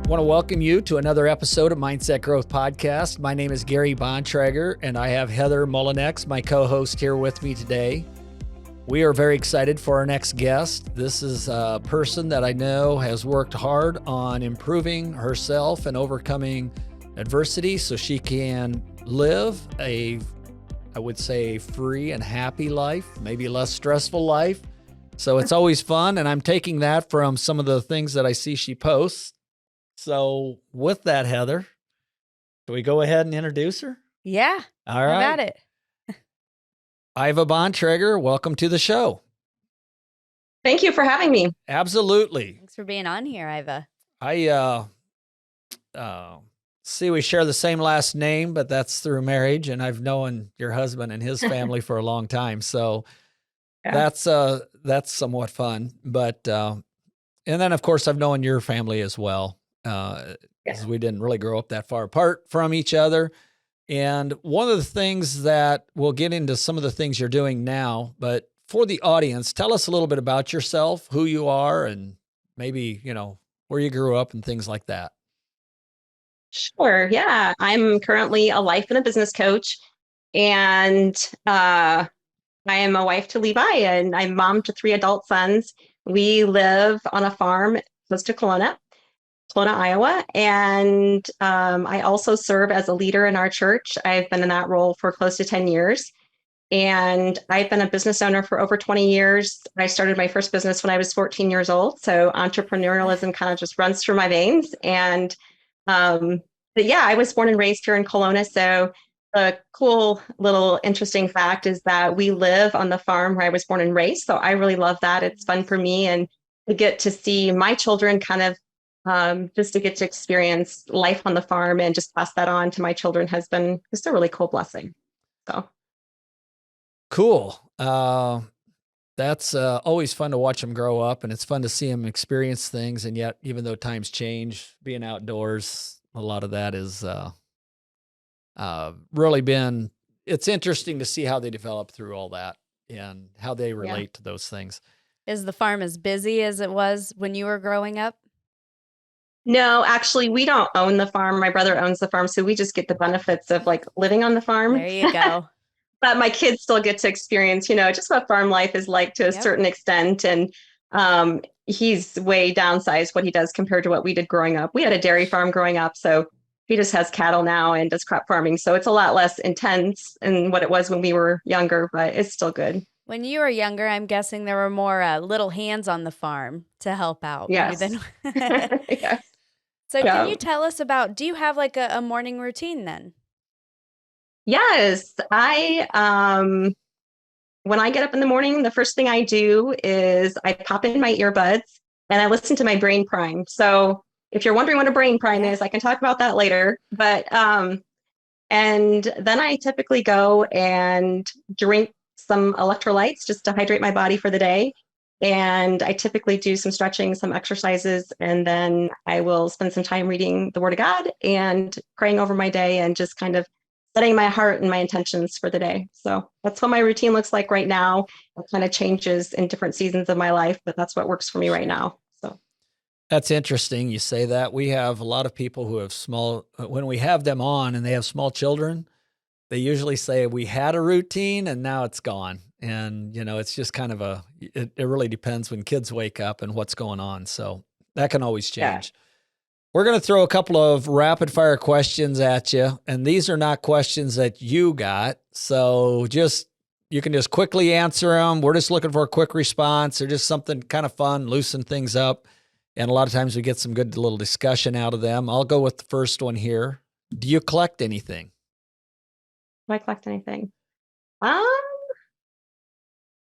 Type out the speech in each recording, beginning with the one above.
want to welcome you to another episode of Mindset Growth Podcast. My name is Gary Bontrager, and I have Heather Mullinex, my co-host, here with me today. We are very excited for our next guest. This is a person that I know has worked hard on improving herself and overcoming adversity so she can live I would say, free and happy life, maybe a less stressful life. So it's always fun, and I'm taking that from some of the things that I see she posts. So with that, Heather, do we go ahead and introduce her? Yeah. All right. How about it? Iva Bontrager, welcome to the show. Thank you for having me. Absolutely. Thanks for being on here, Iva. I see we share the same last name, but that's through marriage, and I've known your husband and his family for a long time. So that's somewhat fun. But and then of course I've known your family as well. Because we didn't really grow up that far apart from each other. And one of the things that we'll get into some of the things you're doing now, but for the audience, tell us a little bit about yourself, who you are, and maybe, where you grew up and things like that. Sure. Yeah. I'm currently a life and a business coach, and I am a wife to Levi, and I'm mom to 3 adult sons. We live on a farm close to Kalona, Iowa. And I also serve as a leader in our church. I've been in that role for close to 10 years. And I've been a business owner for over 20 years. I started my first business when I was 14 years old. So entrepreneurialism kind of just runs through my veins. And but yeah, I was born and raised here in Kalona. So the cool little interesting fact is that we live on the farm where I was born and raised. So I really love that. It's fun for me, and to get to see my children kind of just to get to experience life on the farm and just pass that on to my children has been just a really cool blessing. So cool. That's always fun to watch them grow up, and it's fun to see them experience things. And yet, even though times change, being outdoors, a lot of that is really been, it's interesting to see how they develop through all that and how they relate to those things. Is the farm as busy as it was when you were growing up? no, actually, we don't own the farm. My brother owns the farm, so we just get the benefits of like living on the farm. There you go. But my kids still get to experience, just what farm life is like to a certain extent. And he's way downsized what he does compared to what we did growing up. We had a dairy farm growing up, so he just has cattle now and does crop farming. So it's a lot less intense than what it was when we were younger, but it's still good. When you were younger, I'm guessing there were more little hands on the farm to help out. Yes. Yes. So can you tell us about, do you have like a morning routine then? Yes. When I get up in the morning, the first thing I do is I pop in my earbuds and I listen to my brain prime. So if you're wondering what a brain prime is, I can talk about that later. But, and then I typically go and drink some electrolytes just to hydrate my body for the day. And I typically do some stretching, some exercises, and then I will spend some time reading the Word of God and praying over my day and just kind of setting my heart and my intentions for the day. So that's what my routine looks like right now. It kind of changes in different seasons of my life, but that's what works for me right now. So that's interesting. You say that. We have a lot of people who have when we have them on and they have small children, they usually say we had a routine and now it's gone. And, it's just kind of it really depends when kids wake up and what's going on. So that can always change. Yeah. We're going to throw a couple of rapid fire questions at you. And these are not questions that you got. So you can just quickly answer them. We're just looking for a quick response or just something kind of fun, loosen things up. And a lot of times we get some good little discussion out of them. I'll go with the first one here. Do you collect anything? Do I collect anything?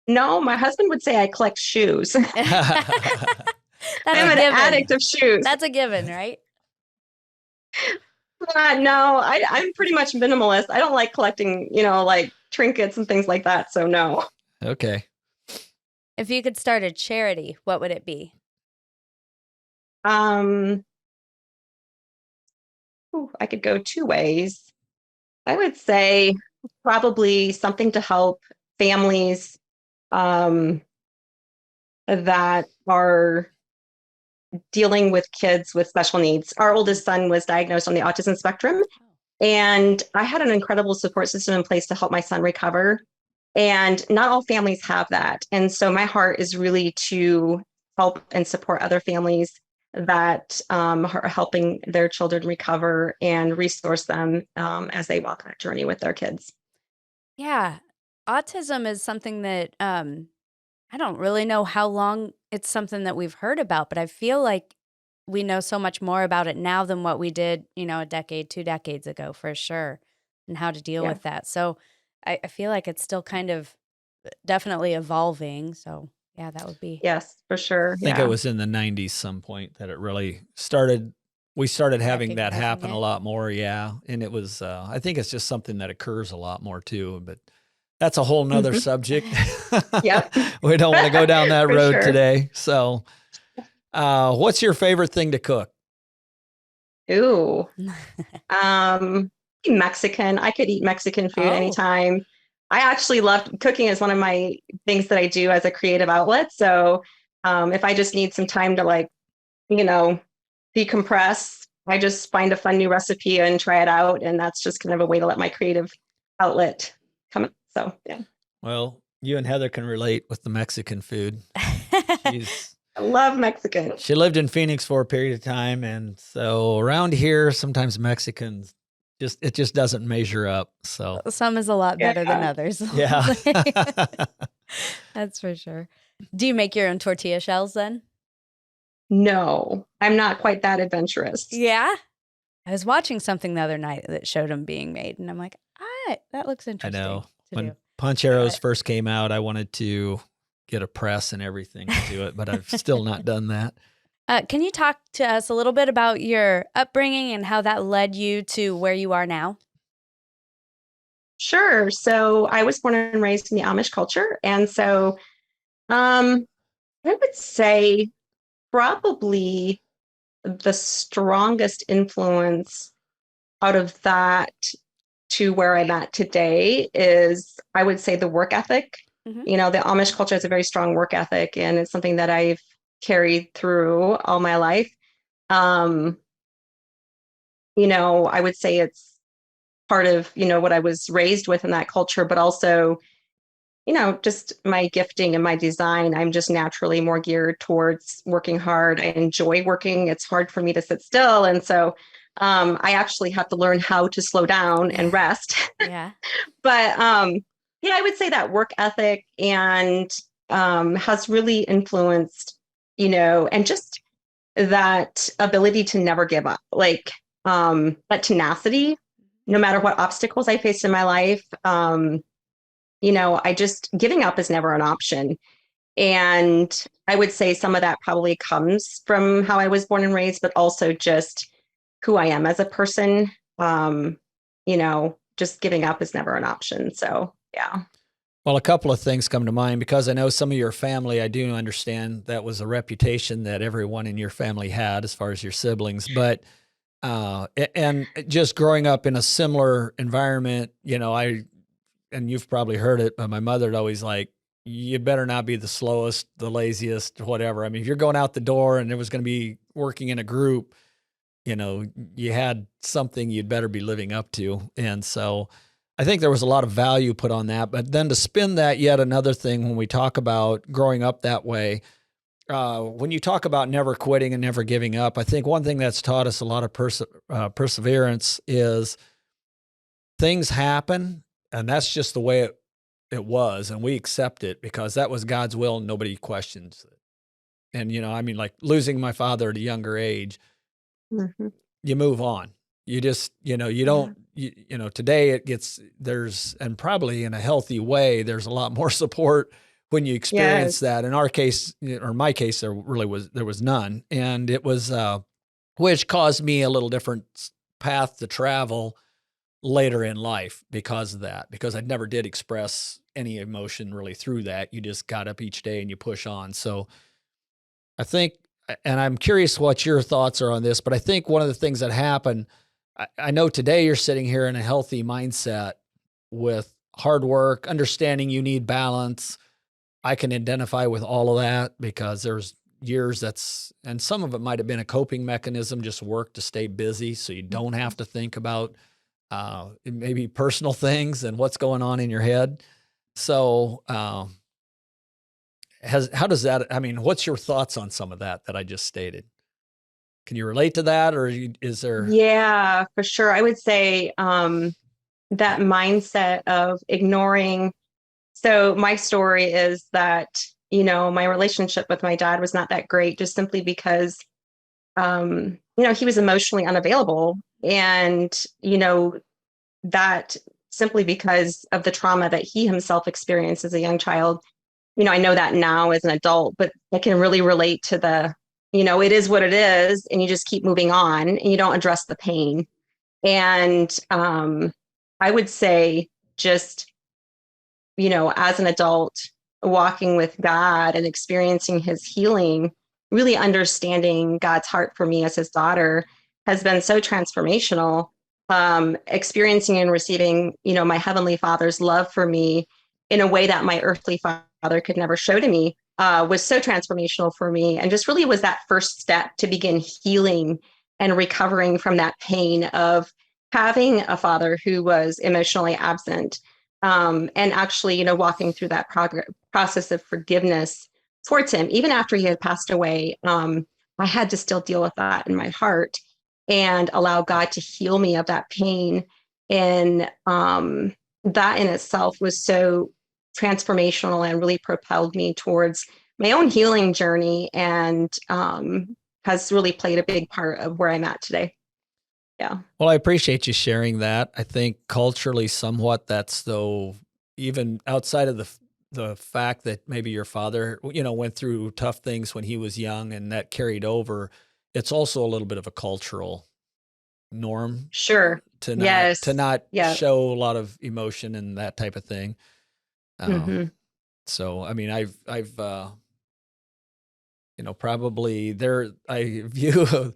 No, my husband would say I collect shoes. I'm an addict of shoes. That's a given, right? No, I'm pretty much minimalist. I don't like collecting, like trinkets and things like that. So no. Okay. If you could start a charity, what would it be? I could go 2 ways. I would say probably something to help families that are dealing with kids with special needs. Our oldest son was diagnosed on the autism spectrum, and I had an incredible support system in place to help my son recover. And not all families have that. And so my heart is really to help and support other families that are helping their children recover and resource them as they walk that journey with their kids. Yeah. Autism is something that I don't really know how long it's something that we've heard about, but I feel like we know so much more about it now than what we did, a decade, 2 decades ago for sure, and how to deal with that. So I feel like it's still kind of definitely evolving. So yeah, that would be. Yes, for sure. I think it was in the 90s some point that it really started. We started having that happen a lot more. Yeah. And it was, I think it's just something that occurs a lot more too, but that's a whole nother subject. Yep. We don't want to go down that road today. So what's your favorite thing to cook? Ooh, Mexican. I could eat Mexican food anytime. I actually love cooking is one of my things that I do as a creative outlet. So if I just need some time to decompress, I just find a fun new recipe and try it out. And that's just kind of a way to let my creative outlet come out. So, yeah. Well, you and Heather can relate with the Mexican food. I love Mexican. She lived in Phoenix for a period of time. And so around here, sometimes Mexicans, it just doesn't measure up. So some is a lot better than others. Yeah. That's for sure. Do you make your own tortilla shells then? No, I'm not quite that adventurous. Yeah. I was watching something the other night that showed them being made, and I'm like, that looks interesting. I know. When Punch Arrows first came out, I wanted to get a press and everything to do it, but I've still not done that. Can you talk to us a little bit about your upbringing and how that led you to where you are now? Sure. So I was born and raised in the Amish culture. And so I would say probably the strongest influence out of that to where I'm at today is, I would say, the work ethic. Mm-hmm. The Amish culture has a very strong work ethic, and it's something that I've carried through all my life. I would say it's part of, what I was raised with in that culture, but also, just my gifting and my design. I'm just naturally more geared towards working hard. I enjoy working. It's hard for me to sit still. And so I actually have to learn how to slow down and rest. Yeah. But I would say that work ethic and has really influenced, and just that ability to never give up, that tenacity, no matter what obstacles I faced in my life. Giving up is never an option. And I would say some of that probably comes from how I was born and raised, but also just who I am as a person. Just giving up is never an option. So, yeah. Well, a couple of things come to mind, because I know some of your family, I do understand that was a reputation that everyone in your family had as far as your siblings, but and just growing up in a similar environment, and you've probably heard it, but my mother'd always you better not be the slowest, the laziest, whatever. I mean, if you're going out the door and it was going to be working in a group, you had something you'd better be living up to. And so I think there was a lot of value put on that. But then to spin that yet another thing, when we talk about growing up that way, when you talk about never quitting and never giving up, I think one thing that's taught us a lot of perseverance is things happen, and that's just the way it was, and we accept it because that was God's will and nobody questions it. And, losing my father at a younger age, mm-hmm. You move on. You just, you don't, today and probably in a healthy way, there's a lot more support when you experience that. In our case, or my case, there was none. And it was, which caused me a little different path to travel later in life because of that, because I never did express any emotion really through that. You just got up each day and you push on. So I think, and I'm curious what your thoughts are on this, but I think one of the things that happened, I know today you're sitting here in a healthy mindset with hard work, understanding you need balance. I can identify with all of that because there's, years, and some of it might have been a coping mechanism, just work to stay busy so you don't have to think about maybe personal things and what's going on in your head. So how does that, I mean, what's your thoughts on some of that I just stated? Can you relate to that, or is there? Yeah, for sure. I would say that mindset of ignoring. So my story is that, my relationship with my dad was not that great, just simply because, he was emotionally unavailable. And, that simply because of the trauma that he himself experienced as a young child. I know that now as an adult, but I can really relate to it is what it is, and you just keep moving on and you don't address the pain. And I would say just, as an adult, walking with God and experiencing his healing, really understanding God's heart for me as his daughter has been so transformational. Experiencing and receiving, my Heavenly Father's love for me in a way that my earthly father could never show to me was so transformational for me, and just really was that first step to begin healing and recovering from that pain of having a father who was emotionally absent, and actually, walking through that process of forgiveness towards him, even after he had passed away. I had to still deal with that in my heart and allow God to heal me of that pain. And that in itself was so transformational and really propelled me towards my own healing journey, and has really played a big part of where I'm at today. Yeah. Well, I appreciate you sharing that. I think culturally, somewhat, that's though, even outside of the fact that maybe your father, went through tough things when he was young and that carried over, it's also a little bit of a cultural norm. Sure. To Yes. not Yeah. show a lot of emotion and that type of thing. Mm-hmm. So, I mean, I've probably there, I view,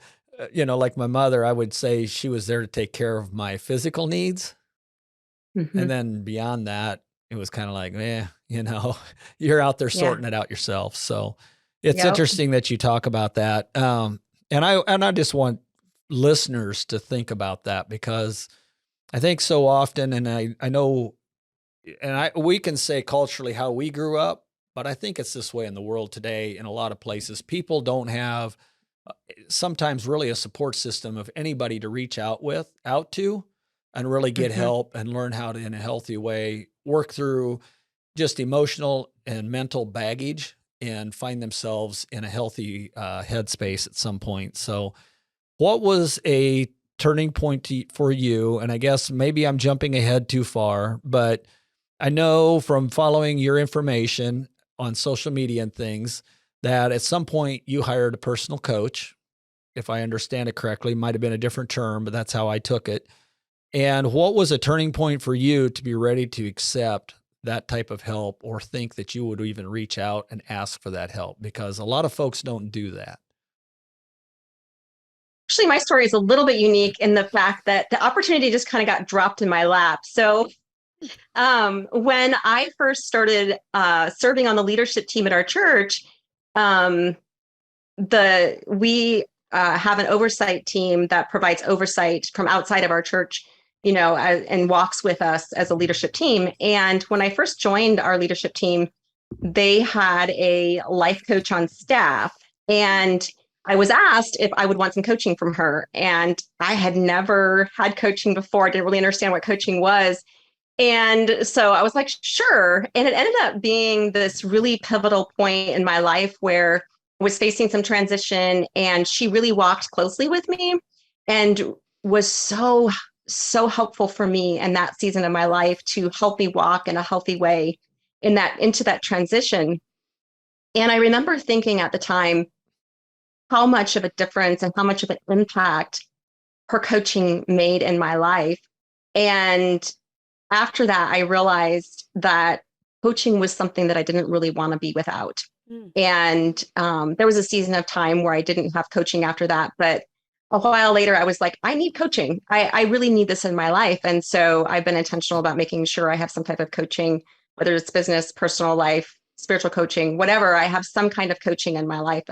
like my mother, I would say she was there to take care of my physical needs. Mm-hmm. And then beyond that, it was kind of like, you're out there sorting it out yourself. So it's interesting that you talk about that. And I just want listeners to think about that, because I think so often, and I know, and we can say culturally how we grew up, but I think it's this way in the world today. In a lot of places, people don't have sometimes really a support system of anybody to reach out to, and really get help and learn how to, in a healthy way, work through just emotional and mental baggage and find themselves in a healthy headspace at some point. So what was a turning point for you? And I guess maybe I'm jumping ahead too far, but I know from following your information on social media and things that at some point you hired a personal coach. If I understand it correctly, might have been a different term, but that's how I took it. And what was a turning point for you to be ready to accept that type of help, or think that you would even reach out and ask for that help? Because a lot of folks don't do that. Actually, my story is a little bit unique in the fact that the opportunity just kind of got dropped in my lap. So when I first started serving on the leadership team at our church, we have an oversight team that provides oversight from outside of our church, and walks with us as a leadership team. And when I first joined our leadership team, they had a life coach on staff, and I was asked if I would want some coaching from her. And I had never had coaching before. I didn't really understand what coaching was. And so I was like, sure. And it ended up being this really pivotal point in my life where I was facing some transition, and she really walked closely with me and was so, so helpful for me in that season of my life to help me walk in a healthy way into that transition. And I remember thinking at the time how much of a difference and how much of an impact her coaching made in my life. And after that, I realized that coaching was something that I didn't really want to be without. And there was a season of time where I didn't have coaching after that. But a while later, I was like, I need coaching. I really need this in my life. And so I've been intentional about making sure I have some type of coaching, whether it's business, personal life, spiritual coaching, whatever. I have some kind of coaching in my life.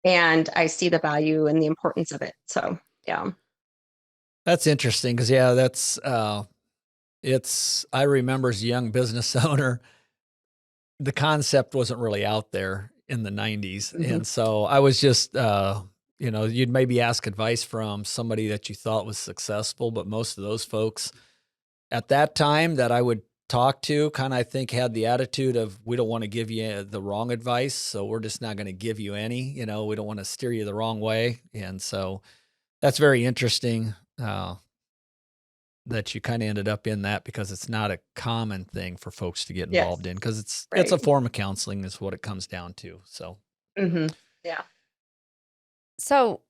And I see the value and the importance of it. So, yeah. That's interesting because, yeah, I remember as a young business owner, the concept wasn't really out there in the 90s. Mm-hmm. And so I was just, you'd maybe ask advice from somebody that you thought was successful, but most of those folks at that time that I would talk to kind of, I think, had the attitude of, we don't want to give you the wrong advice, so we're just not going to give you any, we don't want to steer you the wrong way. And so that's very interesting that you kind of ended up in that, because it's not a common thing for folks to get involved in, because it's a form of counseling is what it comes down to. So, yeah. So,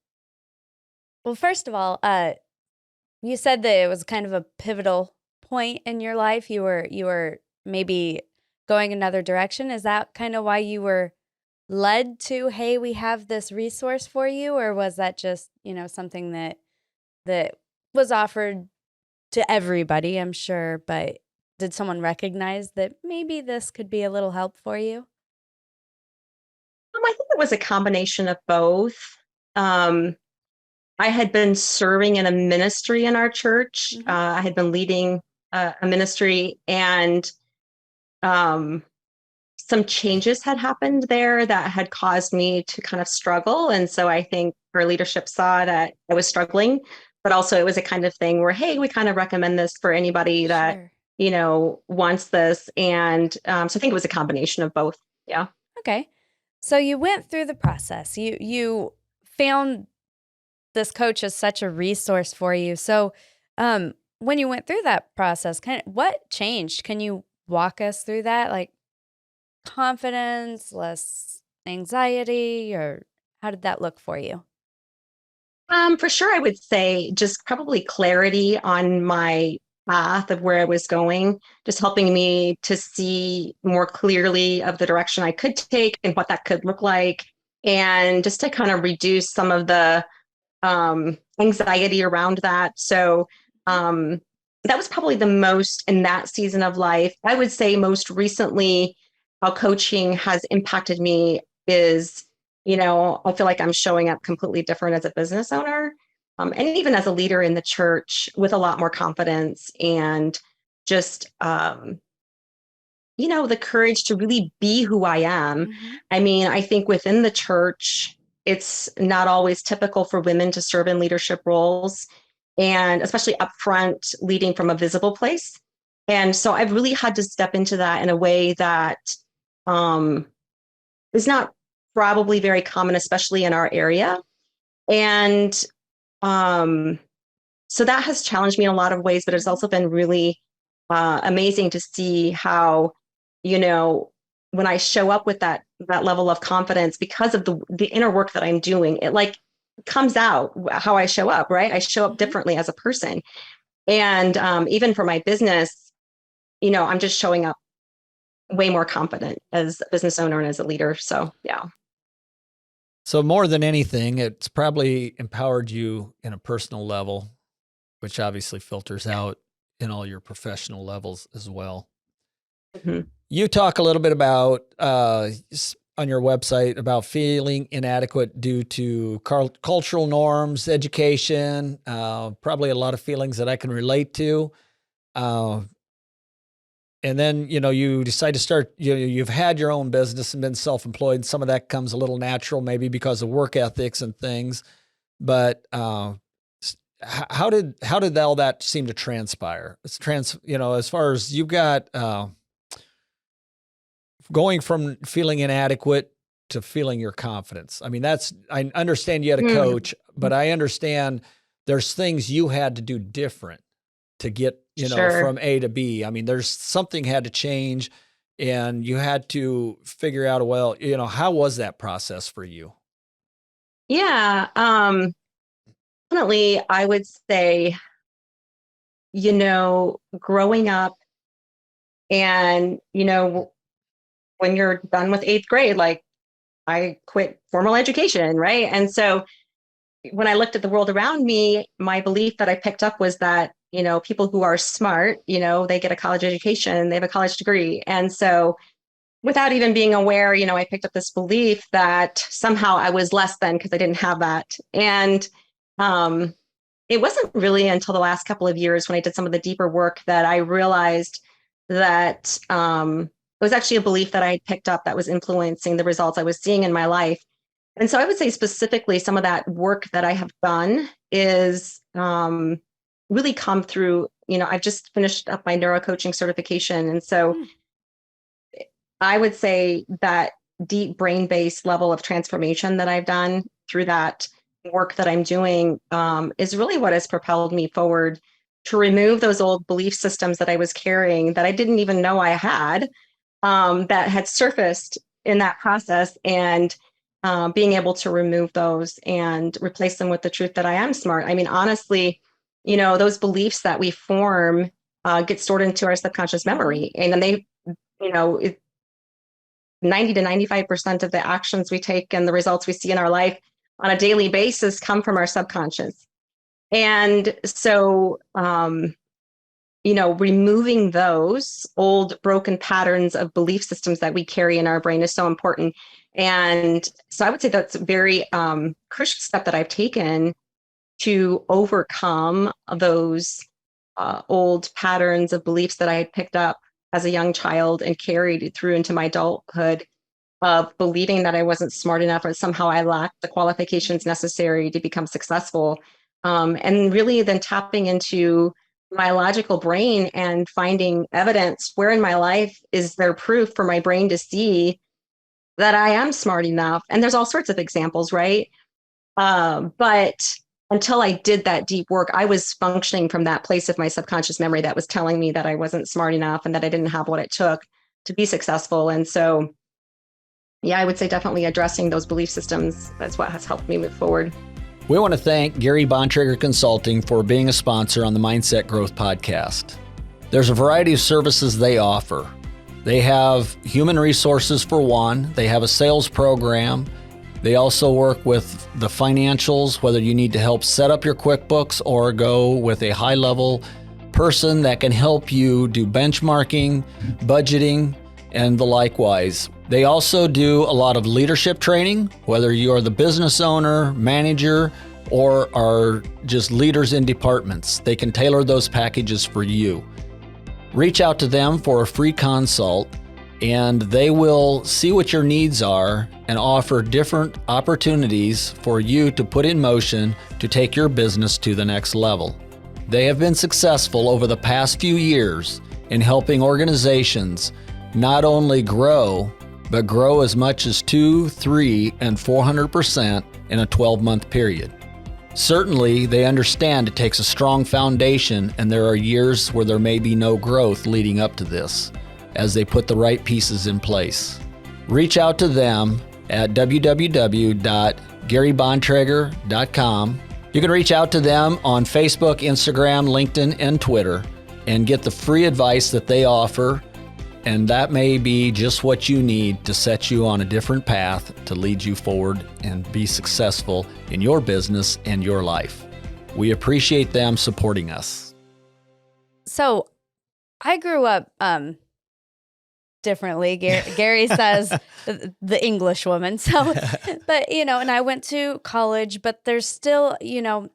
well, first of all, you said that it was kind of a pivotal point in your life. You were maybe going another direction. Is that kind of why you were led to, hey, we have this resource for you? Or was that just, something that was offered to everybody, I'm sure, but did someone recognize that maybe this could be a little help for you? I think it was a combination of both. I had been serving in a ministry in our church. I had been leading a ministry, and some changes had happened there that had caused me to kind of struggle. And so I think our leadership saw that I was struggling, but also it was a kind of thing where, hey, we kind of recommend this for anybody that, wants this. And so I think it was a combination of both. Yeah. Okay. So you went through the process. You found this coach as such a resource for you. So when you went through that process, what changed? Can you walk us through that? Like confidence, less anxiety, or how did that look for you? For sure, I would say just probably clarity on my path of where I was going, just helping me to see more clearly of the direction I could take and what that could look like, and just to kind of reduce some of the anxiety around that. So that was probably the most in that season of life. I would say most recently, how coaching has impacted me is, I feel like I'm showing up completely different as a business owner, and even as a leader in the church, with a lot more confidence and just, the courage to really be who I am. I mean, I think within the church, it's not always typical for women to serve in leadership roles, and especially upfront, leading from a visible place. And so I've really had to step into that in a way that is not probably very common, especially in our area. And so that has challenged me in a lot of ways, but it's also been really amazing to see how, when I show up with that level of confidence because of the inner work that I'm doing, it like comes out how I show up, right? I show up differently as a person. And even for my business, I'm just showing up way more confident as a business owner and as a leader. So, yeah. So more than anything, it's probably empowered you in a personal level, which obviously filters out in all your professional levels as well. You talk a little bit about, on your website, about feeling inadequate due to cultural norms, education, probably a lot of feelings that I can relate to. And then, you decide to start, you've had your own business and been self-employed. Some of that comes a little natural, maybe because of work ethics and things. But how did all that seem to transpire? As far as you've got going from feeling inadequate to feeling your confidence. I mean, I understand you had a coach, but I understand there's things you had to do different to get, from A to B. I mean, there's something had to change, and you had to figure out, how was that process for you? Yeah. Definitely, I would say, growing up and, when you're done with 8th grade, like I quit formal education, right? And so when I looked at the world around me, my belief that I picked up was that, people who are smart, they get a college education, they have a college degree. And so without even being aware, I picked up this belief that somehow I was less than because I didn't have that. And it wasn't really until the last couple of years when I did some of the deeper work that I realized that it was actually a belief that I had picked up that was influencing the results I was seeing in my life. And so I would say specifically some of that work that I have done is really come through, I've just finished up my neuro coaching certification. And so I would say that deep brain-based level of transformation that I've done through that work that I'm doing is really what has propelled me forward to remove those old belief systems that I was carrying that I didn't even know I had, that had surfaced in that process, and being able to remove those and replace them with the truth that I am smart. I mean, honestly, those beliefs that we form get stored into our subconscious memory, and then they, 90 to 95% of the actions we take and the results we see in our life on a daily basis come from our subconscious. And so, removing those old broken patterns of belief systems that we carry in our brain is so important. And so I would say that's a very crucial step that I've taken to overcome those old patterns of beliefs that I had picked up as a young child and carried through into my adulthood, of believing that I wasn't smart enough or somehow I lacked the qualifications necessary to become successful. And really then tapping into my logical brain and finding evidence where in my life is there proof for my brain to see that I am smart enough. And there's all sorts of examples, right? But until I did that deep work, I was functioning from that place of my subconscious memory that was telling me that I wasn't smart enough and that I didn't have what it took to be successful. And so, yeah, I would say definitely addressing those belief systems. That's what has helped me move forward. We want to thank Gary Bontrager Consulting for being a sponsor on the Mindset Growth Podcast. There's a variety of services they offer. They have human resources for one. They have a sales program. They also work with the financials, whether you need to help set up your QuickBooks or go with a high-level person that can help you do benchmarking, budgeting, and the likewise. They also do a lot of leadership training, whether you are the business owner, manager, or are just leaders in departments. They can tailor those packages for you. Reach out to them for a free consult, and they will see what your needs are and offer different opportunities for you to put in motion to take your business to the next level. They have been successful over the past few years in helping organizations not only grow, but grow as much as 200%, 300%, and 400% in a 12-month period. Certainly, they understand it takes a strong foundation, and there are years where there may be no growth leading up to this, as they put the right pieces in place. Reach out to them at www.garybontrager.com. You can reach out to them on Facebook, Instagram, LinkedIn, and Twitter, and get the free advice that they offer. And that may be just what you need to set you on a different path to lead you forward and be successful in your business and your life. We appreciate them supporting us. So I grew up differently. Gary says the English woman. So, but, and I went to college, but there's still,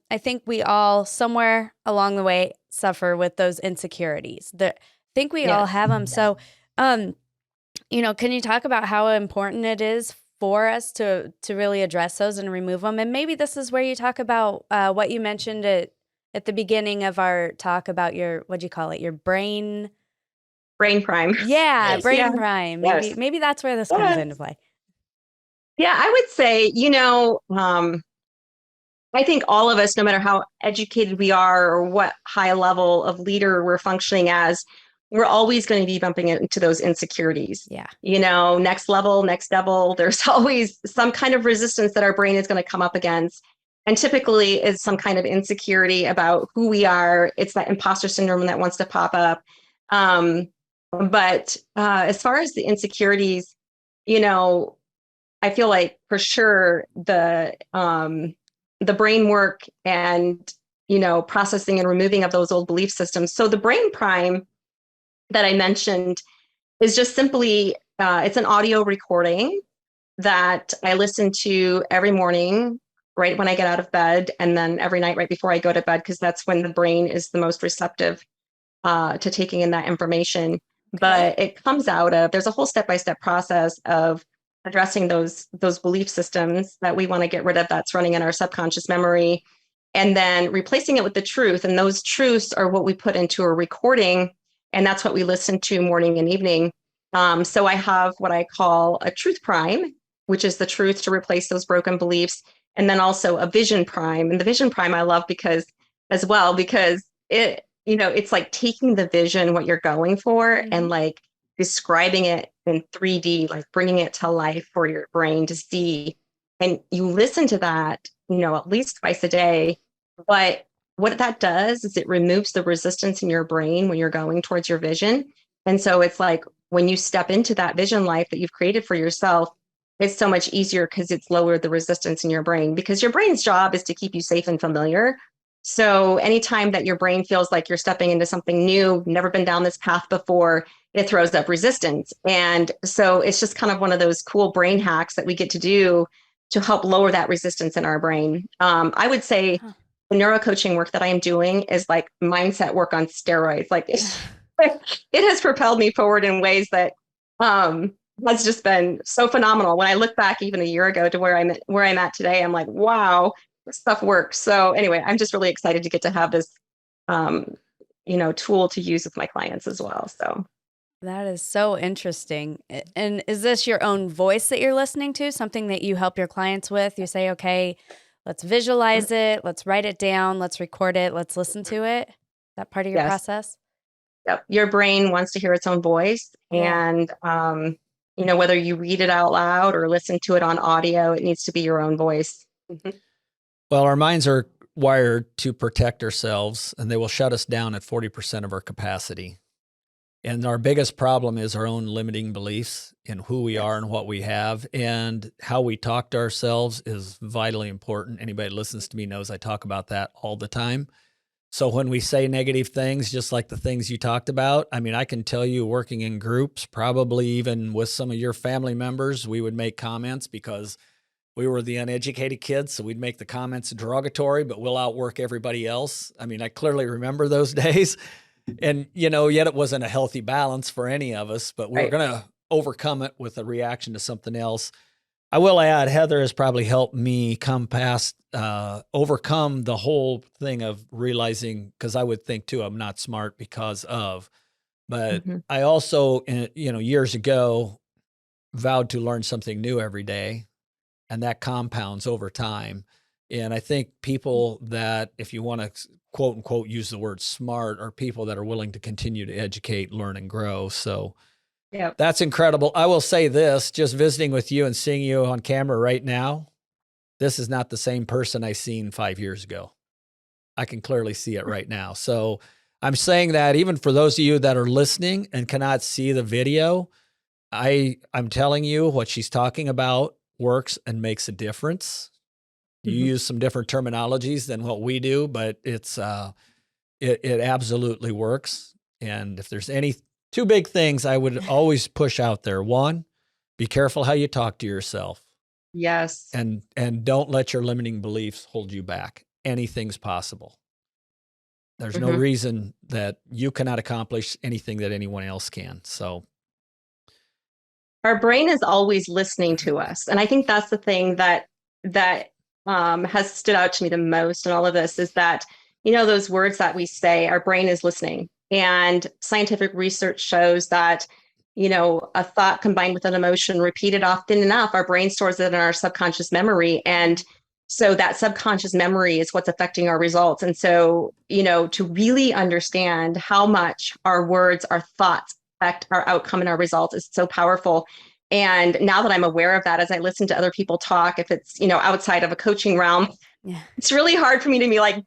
I think we all somewhere along the way suffer with those insecurities. I think we all have them. So, can you talk about how important it is for us to really address those and remove them? And maybe this is where you talk about what you mentioned at the beginning of our talk about your, what'd you call it? Your brain prime. Yeah, Yes. brain prime. Maybe that's where this comes into play. Yeah, I would say, I think all of us, no matter how educated we are or what high level of leader we're functioning as, we're always going to be bumping into those insecurities. Yeah. Next level, next level, there's always some kind of resistance that our brain is going to come up against. And typically it's some kind of insecurity about who we are. It's that imposter syndrome that wants to pop up. But as far as the insecurities, I feel like for sure the brain work and, processing and removing of those old belief systems. So the brain prime that I mentioned is just simply it's an audio recording that I listen to every morning, right when I get out of bed, and then every night right before I go to bed, because that's when the brain is the most receptive to taking in that information. Okay. But it comes out of, there's a whole step-by-step process of addressing those belief systems that we want to get rid of that's running in our subconscious memory, and then replacing it with the truth. And those truths are what we put into a recording, and that's what we listen to morning and evening. So I have what I call a truth prime, which is the truth to replace those broken beliefs, and then also a vision prime. And the vision prime I love because it, it's like taking the vision, what you're going for, and like describing it in 3D, like bringing it to life for your brain to see. And you listen to that, at least twice a day. But what that does is it removes the resistance in your brain when you're going towards your vision. And so it's like when you step into that vision life that you've created for yourself, it's so much easier because it's lowered the resistance in your brain, because your brain's job is to keep you safe and familiar. So anytime that your brain feels like you're stepping into something new, never been down this path before, it throws up resistance. And so it's just kind of one of those cool brain hacks that we get to do to help lower that resistance in our brain. I would say the neuro coaching work that I am doing is like mindset work on steroids. Like it has propelled me forward in ways that has just been so phenomenal. When I look back even a year ago to where I'm at today, I'm like, wow, this stuff works. So anyway, I'm just really excited to get to have this, tool to use with my clients as well. So that is so interesting. And is this your own voice that you're listening to? Something that you help your clients with? You say, okay, let's visualize it. Let's write it down. Let's record it. Let's listen to it. Is that part of your process? Yep. Your brain wants to hear its own voice. Yeah. And, whether you read it out loud or listen to it on audio, it needs to be your own voice. Well, our minds are wired to protect ourselves, and they will shut us down at 40% of our capacity. And our biggest problem is our own limiting beliefs in who we are and what we have, and how we talk to ourselves is vitally important. Anybody that listens to me knows I talk about that all the time. So when we say negative things, just like the things you talked about, I mean, I can tell you working in groups, probably even with some of your family members, we would make comments because we were the uneducated kids. So we'd make the comments derogatory, but we'll outwork everybody else. I mean, I clearly remember those days. And, yet it wasn't a healthy balance for any of us, but we were going to overcome it with a reaction to something else. I will add, Heather has probably helped me overcome the whole thing of realizing, because I would think too, I'm not smart because of, but I also, years ago, vowed to learn something new every day, and that compounds over time. And I think people that, if you want to quote unquote use the word smart, are people that are willing to continue to educate, learn, and grow. So that's incredible. I will say this, just visiting with you and seeing you on camera right now, this is not the same person I seen 5 years ago. I can clearly see it right now. So I'm saying that even for those of you that are listening and cannot see the video, I'm telling you what she's talking about works and makes a difference. You use some different terminologies than what we do, but it absolutely works. And if there's any two big things I would always push out there: one, be careful how you talk to yourself. Yes. And don't let your limiting beliefs hold you back. Anything's possible. There's no reason that you cannot accomplish anything that anyone else can. So our brain is always listening to us. And I think that's the thing that has stood out to me the most in all of this, is that, those words that we say, our brain is listening. And scientific research shows that, a thought combined with an emotion repeated often enough, our brain stores it in our subconscious memory. And so that subconscious memory is what's affecting our results. And so, to really understand how much our words, our thoughts affect our outcome and our results is so powerful. And now that I'm aware of that, as I listen to other people talk, if it's, outside of a coaching realm, it's really hard for me to be like,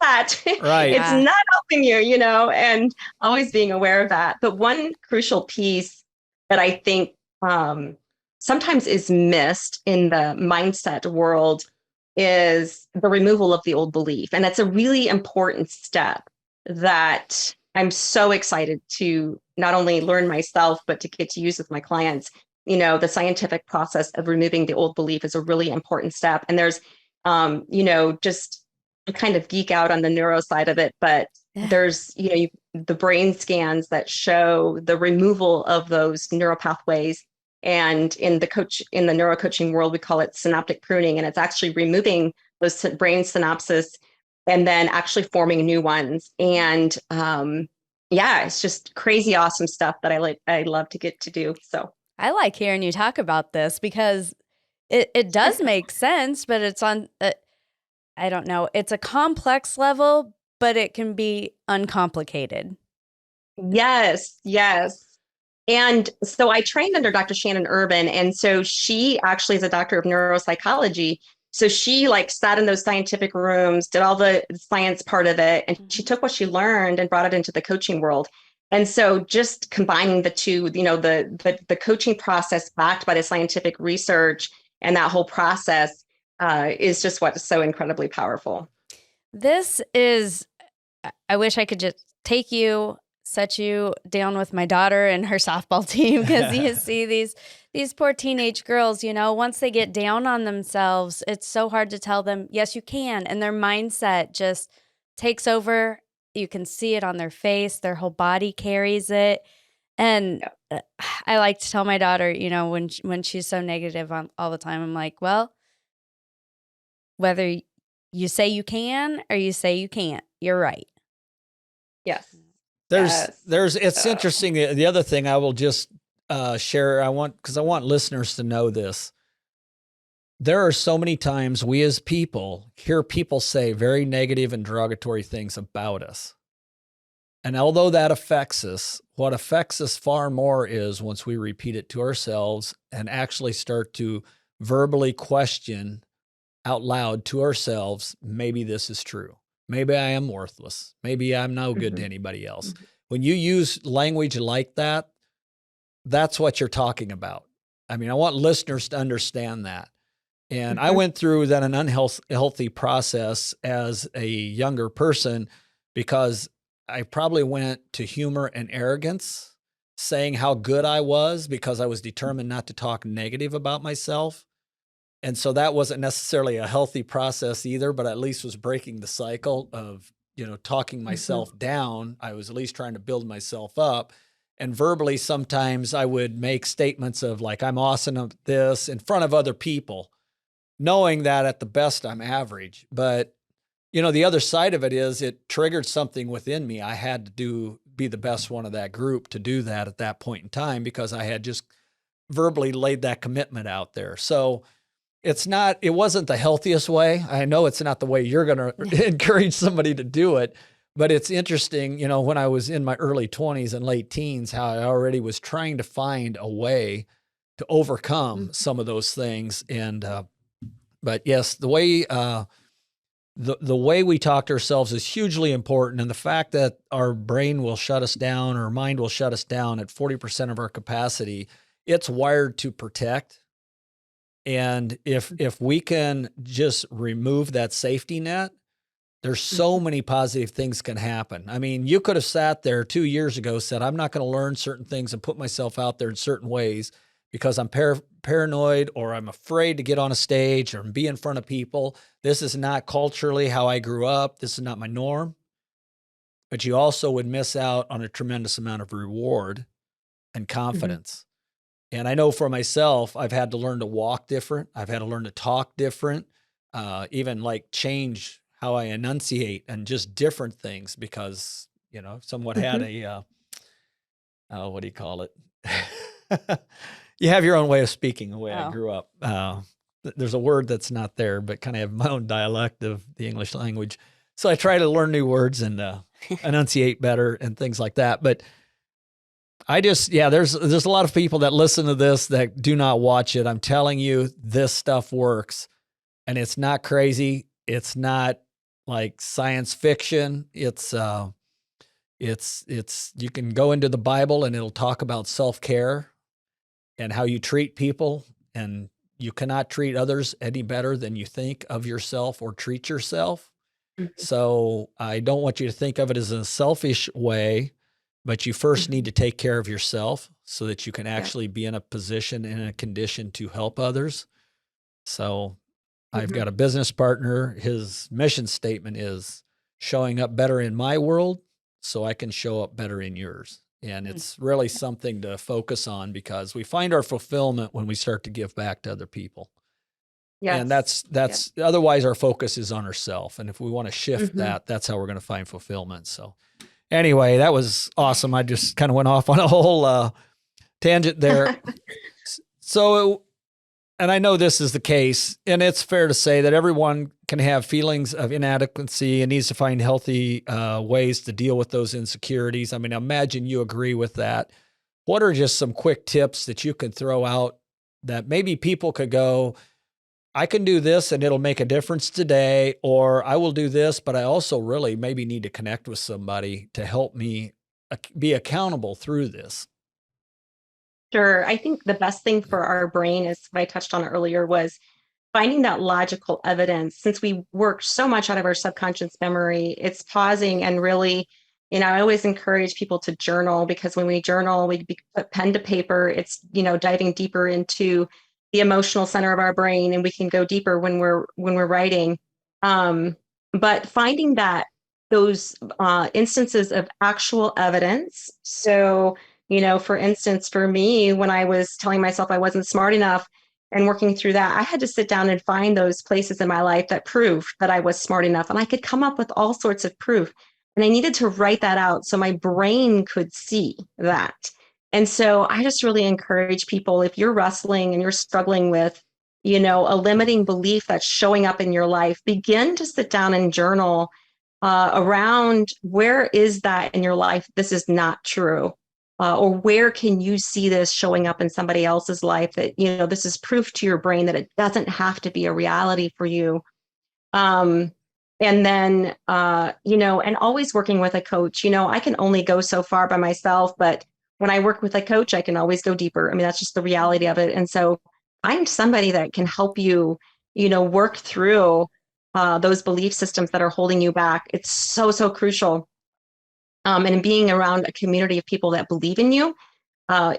that right. It's not helping you, and always being aware of that. But one crucial piece that I think sometimes is missed in the mindset world is the removal of the old belief. And that's a really important step that I'm so excited to not only learn myself, but to get to use with my clients. The scientific process of removing the old belief is a really important step. And there's, just I kind of geek out on the neuro side of it, but there's, the brain scans that show the removal of those neural pathways. And in the neuro coaching world, we call it synaptic pruning, and it's actually removing those brain synapses and then actually forming new ones. And it's just crazy awesome stuff that I love to get to do. So I like hearing you talk about this because it does make sense, but it's on, I don't know, it's a complex level, but it can be uncomplicated. Yes. And so I trained under Dr. Shannon Urban. And so she actually is a doctor of neuropsychology. So she sat in those scientific rooms, did all the science part of it, and she took what she learned and brought it into the coaching world. And so just combining the two, the coaching process backed by the scientific research and that whole process is just what's so incredibly powerful. I wish I could just take you, set you down with my daughter and her softball team, because you see these poor teenage girls, once they get down on themselves, it's so hard to tell them, yes, you can. And their mindset just takes over. You can see it on their face. Their whole body carries it. And I like to tell my daughter, when she's so negative all the time, I'm like, well, whether you say you can or you say you can't, you're right. Yes. It's interesting. The other thing I will just share, because I want listeners to know this. There are so many times we as people hear people say very negative and derogatory things about us. And although that affects us, what affects us far more is once we repeat it to ourselves and actually start to verbally question out loud to ourselves, maybe this is true. Maybe I am worthless. Maybe I'm no good to anybody else. When you use language like that, that's what you're talking about. I mean, I want listeners to understand that. And I went through then an unhealthy process as a younger person because I probably went to humor and arrogance, saying how good I was because I was determined not to talk negative about myself. And so that wasn't necessarily a healthy process either, but at least was breaking the cycle of, talking myself down. I was at least trying to build myself up. And verbally, sometimes I would make statements of I'm awesome at this in front of other people, knowing that at the best I'm average. But, the other side of it is it triggered something within me. I had to be the best one of that group to do that at that point in time because I had just verbally laid that commitment out there. So it wasn't the healthiest way. I know it's not the way you're going to encourage somebody to do it, but it's interesting, when I was in my early 20s and late teens, how I already was trying to find a way to overcome some of those things. And, but yes, the way we talk to ourselves is hugely important. And the fact that our brain will shut us down, or mind will shut us down at 40% of our capacity, it's wired to protect. And if we can just remove that safety net, there's so many positive things can happen. I mean, you could have sat there 2 years ago, said, I'm not going to learn certain things and put myself out there in certain ways because I'm paranoid, or I'm afraid to get on a stage or be in front of people. This is not culturally how I grew up. This is not my norm. But you also would miss out on a tremendous amount of reward and confidence. And I know for myself, I've had to learn to walk different. I've had to learn to talk different, even change how I enunciate and just different things because, somewhat had a, what do you call it? You have your own way of speaking the way I grew up. There's a word that's not there, but kind of have my own dialect of the English language. So I try to learn new words and enunciate better and things like that. But I just, there's a lot of people that listen to this that do not watch it. I'm telling you, this stuff works, and it's not crazy. It's not like science fiction. It's you can go into the Bible and it'll talk about self-care and how you treat people, and you cannot treat others any better than you think of yourself or treat yourself. So I don't want you to think of it as a selfish way, but you first need to take care of yourself so that you can actually be in a position and a condition to help others. So I've got a business partner. His mission statement is showing up better in my world so I can show up better in yours. And it's really something to focus on because we find our fulfillment when we start to give back to other people. Yes. And that's otherwise our focus is on ourselves. And if we want to shift that, that's how we're going to find fulfillment. So anyway, that was awesome. I just kind of went off on a whole tangent there. So, and I know this is the case, and it's fair to say that everyone can have feelings of inadequacy and needs to find healthy ways to deal with those insecurities. I mean, I imagine you agree with that. What are just some quick tips that you can throw out that maybe people could go, I can do this and it'll make a difference today, or I will do this, but I also really maybe need to connect with somebody to help me be accountable through this? Sure. I think the best thing for our brain is what I touched on earlier was finding that logical evidence. Since we work so much out of our subconscious memory, it's pausing and really, I always encourage people to journal, because when we journal, we put pen to paper. It's, diving deeper into the emotional center of our brain, and we can go deeper when we're writing. But finding that those instances of actual evidence. So, for instance, for me, when I was telling myself I wasn't smart enough and working through that, I had to sit down and find those places in my life that proved that I was smart enough. And I could come up with all sorts of proof. And I needed to write that out so my brain could see that. And so I just really encourage people, if you're wrestling and you're struggling with, a limiting belief that's showing up in your life, begin to sit down and journal around where is that in your life? This is not true. Or where can you see this showing up in somebody else's life that, this is proof to your brain that it doesn't have to be a reality for you. And then, and always working with a coach, I can only go so far by myself, but when I work with a coach, I can always go deeper. I mean, that's just the reality of it. And so find somebody that can help you, work through those belief systems that are holding you back. It's so, so crucial. And being around a community of people that believe in you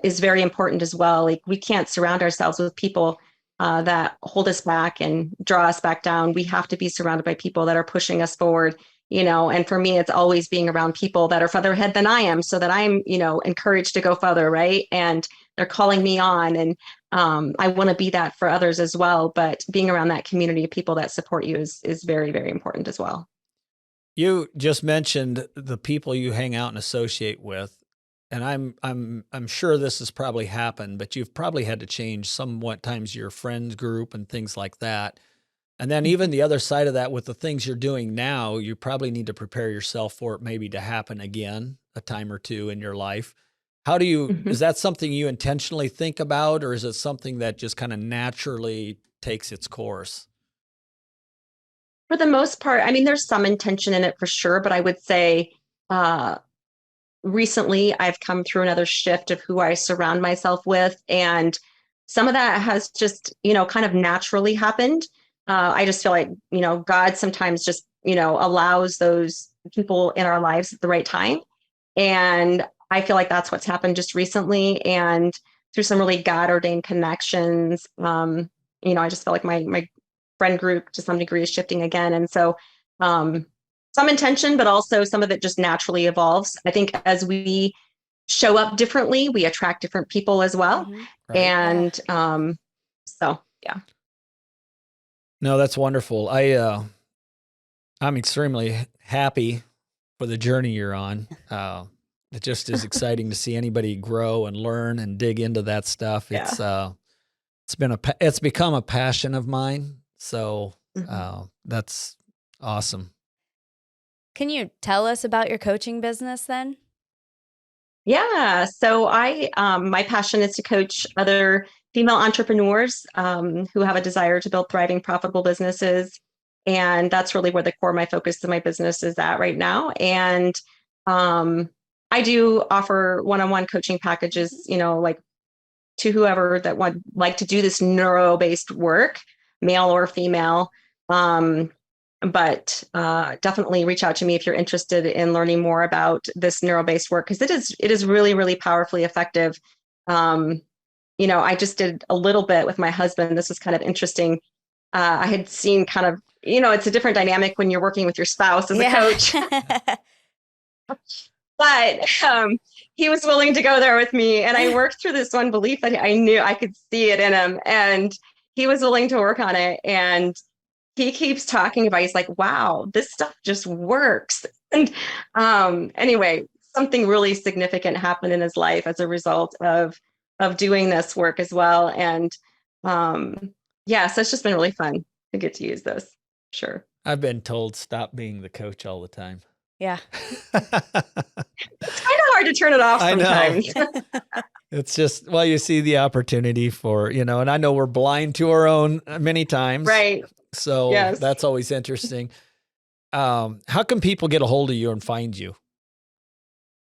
is very important as well. Like, we can't surround ourselves with people that hold us back and draw us back down. We have to be surrounded by people that are pushing us forward, and for me, it's always being around people that are further ahead than I am, so that I'm, encouraged to go further, right? And they're calling me on, and I want to be that for others as well. But being around that community of people that support you is very, very important as well. You just mentioned the people you hang out and associate with, and I'm sure this has probably happened, but you've probably had to change somewhat times your friends group and things like that. And then even the other side of that, with the things you're doing now, you probably need to prepare yourself for it maybe to happen again a time or two in your life. How do you, is that something you intentionally think about, or is it something that just kind of naturally takes its course? For the most part, I mean, there's some intention in it for sure, but I would say recently I've come through another shift of who I surround myself with. And some of that has just, kind of naturally happened. I just feel like, God sometimes just, allows those people in our lives at the right time. And I feel like that's what's happened just recently. And through some really God ordained connections, I just feel like my friend group to some degree is shifting again. And so some intention, but also some of it just naturally evolves. I think as we show up differently, we attract different people as well. Right. And so, yeah. No, that's wonderful. I'm extremely happy for the journey you're on. It just is exciting to see anybody grow and learn and dig into that stuff. Yeah. It's become a passion of mine. So that's awesome. Can you tell us about your coaching business then? Yeah. So my passion is to coach other female entrepreneurs who have a desire to build thriving, profitable businesses. And that's really where the core of my focus of my business is at right now. And I do offer one-on-one coaching packages, like to whoever that would like to do this neuro-based work, male or female. but definitely reach out to me if you're interested in learning more about this neuro-based work, because it is really, really powerfully effective. I just did a little bit with my husband. This was kind of interesting. I had seen kind of, it's a different dynamic when you're working with your spouse as a coach. But he was willing to go there with me. And I worked through this one belief that I knew I could see it in him. And he was willing to work on it. And he keeps talking about, he's like, wow, this stuff just works. And anyway, something really significant happened in his life as a result of doing this work as well. And so it's just been really fun to get to use this. Sure. I've been told stop being the coach all the time. Yeah. It's kind of hard to turn it off sometimes. I know. It's just, well, you see the opportunity for, and I know we're blind to our own many times. Right. So that's always interesting. How can people get a hold of you and find you?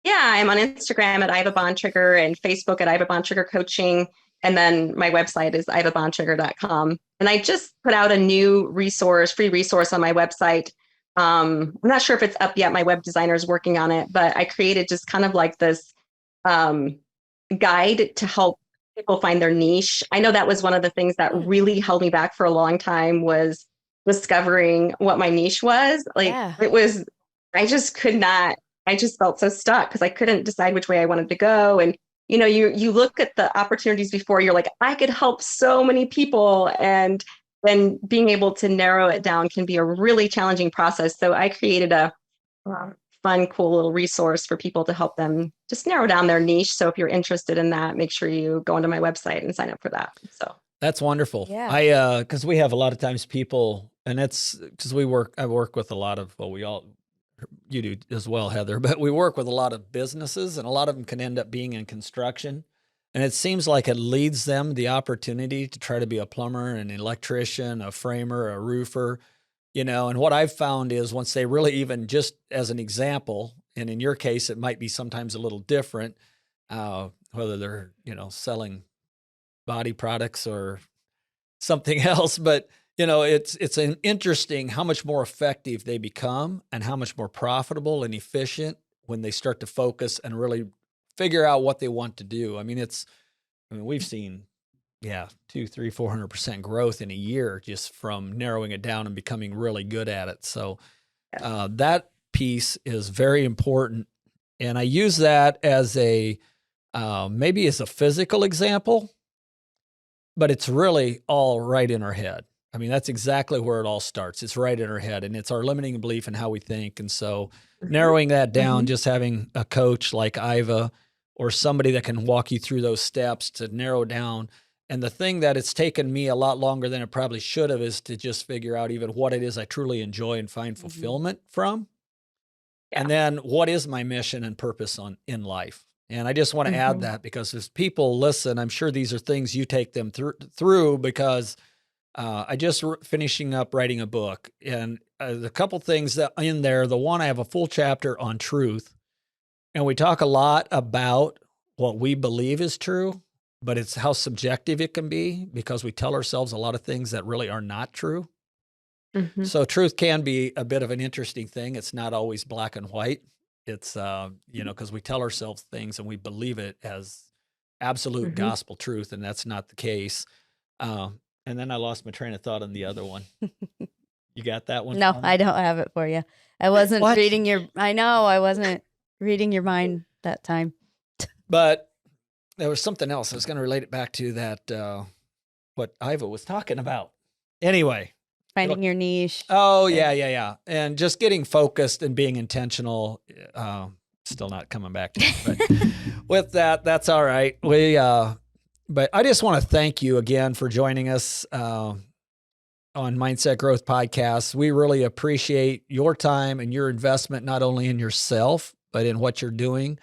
Yeah, I'm on Instagram at Iva Bontrager and Facebook at Iva Bontrager Coaching. And then my website is ivabontrager.com. And I just put out a new free resource on my website. I'm not sure if it's up yet. My web designer is working on it, but I created just kind of like this guide to help people find their niche. I know that was one of the things that really held me back for a long time, was discovering what my niche was. It was, I just felt so stuck because I couldn't decide which way I wanted to go. And, you look at the opportunities before, you're like, I could help so many people. And then being able to narrow it down can be a really challenging process. So I created a fun, cool little resource for people to help them just narrow down their niche. So if you're interested in that, make sure you go onto my website and sign up for that. So that's wonderful. Yeah. Because we have a lot of times people, and it's because I work with a lot of, you do as well, Heather, but we work with a lot of businesses, and a lot of them can end up being in construction. And it seems like it leads them the opportunity to try to be a plumber, an electrician, a framer, a roofer, and what I've found is once they really, even just as an example, and in your case, it might be sometimes a little different, whether they're, selling body products or something else, but it's an interesting how much more effective they become and how much more profitable and efficient when they start to focus and really figure out what they want to do. We've seen, 200, 300, 400% growth in a year just from narrowing it down and becoming really good at it. So that piece is very important. And I use that as maybe as a physical example, but it's really all right in our head. That's exactly where it all starts. It's right in our head, and it's our limiting belief in how we think. And so narrowing that down, just having a coach like Iva or somebody that can walk you through those steps to narrow down. And the thing that it's taken me a lot longer than it probably should have is to just figure out even what it is I truly enjoy and find fulfillment from. Yeah. And then what is my mission and purpose in life? And I just want to add that, because as people listen, I'm sure these are things you take them through because I just finishing up writing a book, and the couple things that in there, the one, I have a full chapter on truth, and we talk a lot about what we believe is true, but it's how subjective it can be because we tell ourselves a lot of things that really are not true. So truth can be a bit of an interesting thing. It's not always black and white. It's, because we tell ourselves things and we believe it as absolute gospel truth, and that's not the case. And then I lost my train of thought on the other one. You got that one? No, I don't have it for you. I wasn't reading I wasn't reading your mind that time. But there was something else. I was going to relate it back to that, what Iva was talking about. Anyway. Finding your niche. Oh, yeah. And just getting focused and being intentional. Still not coming back to it. But with that, that's all right. But I just want to thank you again for joining us on Mindset Growth Podcast. We really appreciate your time and your investment, not only in yourself, but in what you're doing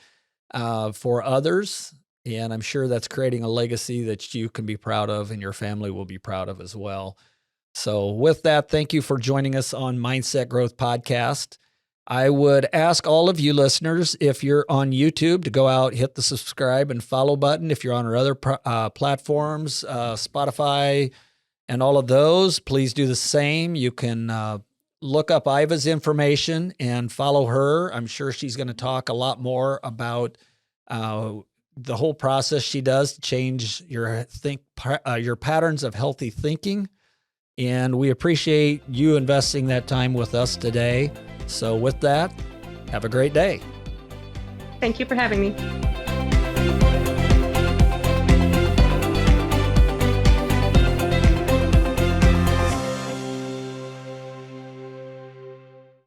for others. And I'm sure that's creating a legacy that you can be proud of and your family will be proud of as well. So with that, thank you for joining us on Mindset Growth Podcast. I would ask all of you listeners, if you're on YouTube, to go out, hit the subscribe and follow button. If you're on our other platforms, Spotify and all of those, please do the same. You can look up Iva's information and follow her. I'm sure she's going to talk a lot more about the whole process she does to change your patterns of healthy thinking. And we appreciate you investing that time with us today. So with that, have a great day. Thank you for having me.